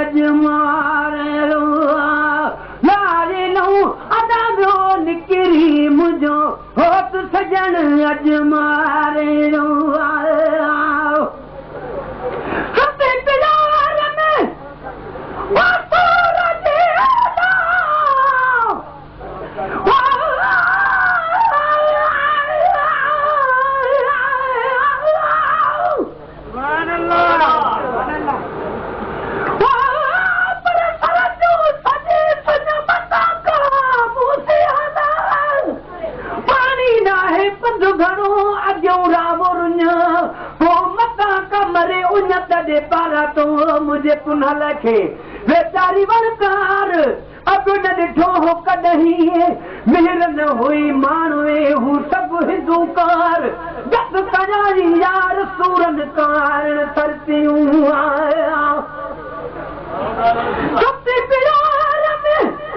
अजमारे रो लारे लो अदा रो निकरी मुझो होत सजन अजमारे रो सते प्यार में पारा तो मुझे पुनः लखे बेचारी वणकार अब न ॾिठो हो कॾहिं मिहिर न हुई माण्हूए हू सभु हिंदूकार जस कयाई यार सूरन कारण सरतियूं सती प्यार में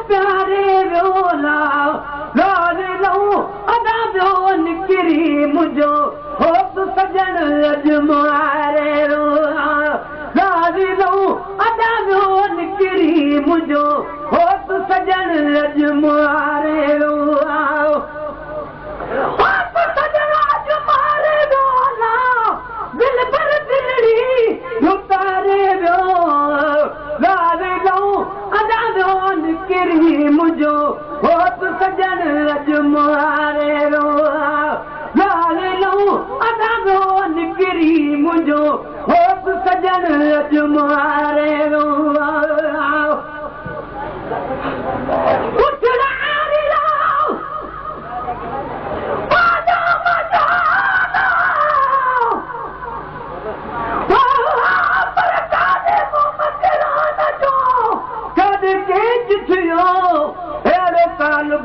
प्यारे रोला लारे लो अदा रो निकरी मुझो होत सजन अजमारे रो लारे लो अदा रो निकरी मुझो होत सजन अजमारे रो होत सजन अजमारे रो ना दिल पर दिलड़ी उतारे रो लारे लो अदा रो निकरी मुझो होत सजन अजमारे रो लारे लो अदा रो निकरी मुझो होत सजन अजमारे रो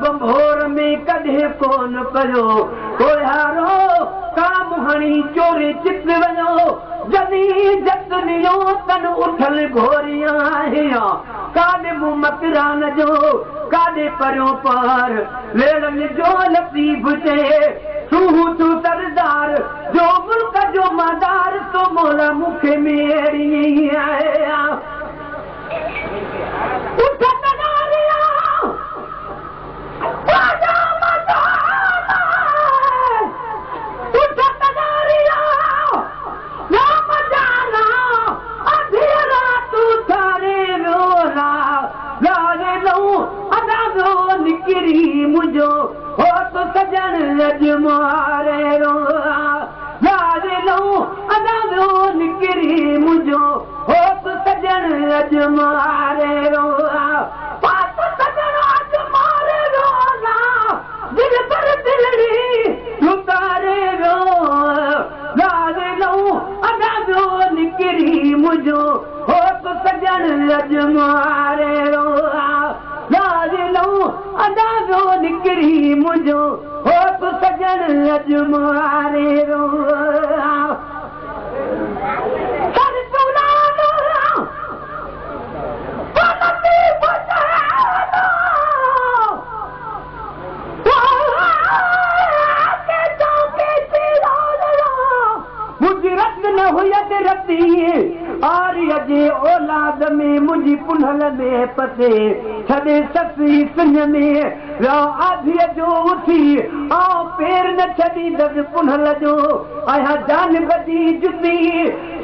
बंभोर में कॾहिं कोन कयो कोहारो काम हणी चोरी चित वञो जॾहिं जतनियो तन उथल घोरियां आहियां काॾे मूं मकरान जो काॾे परियो पार वेड़नि जो लतीफ़ चए तूं तूं सरदार जो मुल्क जो मदार तो मोला मूंखे मेड़ी आया मुझो होत सजन अजमारे रो लारे लो अदा रो निकरी मुझो होत सजन अजमारे रो पात सजन अजमारे रो ना दिल पर दिलड़ी उतारे रो लारे लो अदा रो निकरी मुझो होत सजन अजमारे रो लारे लो अदा रो निकरी मुझो होत सजन अजमारे रो न हुयत रती आर्य जे औलाद में मुंहिंजी पुनल में पते छॾे ससी सिंह में वियो आधीअ जो उथी आउं पेर न छॾींदसि पुनल जो आहियां जान बदी जुदी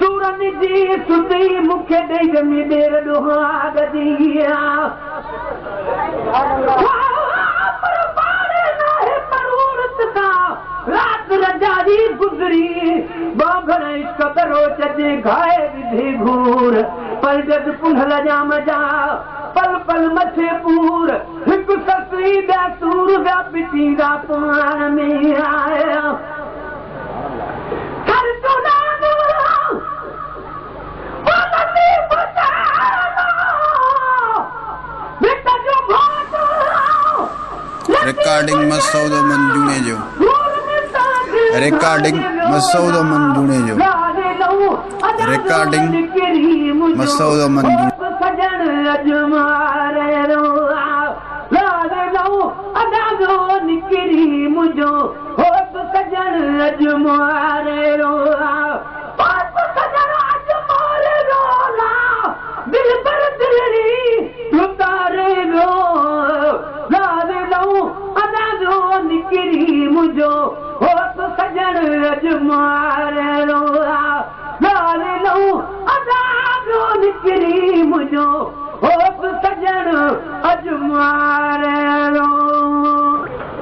सूरनि जी सुधी मूंखे ॾेई जमी ॾेर ॾोहा गदी रात रजाई गुज़री बाभर इश्क करो चजे घाए विधे घूर पर जद पुनल जाम जा पल पल मथे पूर हिकु ससरी ॿिया सूर ॿिया पिटींदा पाण में आया रिकॉर्डिंग मसूद मंजूने जो रिकॉर्डिंग मसूद मंजूने जो रिकॉर्डिंग मसूद मंजूने मुझो होत सजन अजमारे रोला होत सजन अजमारे रोला दिल पर दिलरी उतारे रो लावे लो अदा जो निकरी मुझो होत सजन अजमारे रोला लावे लो अदा जो निकरी मुझो होत सजन अजमारे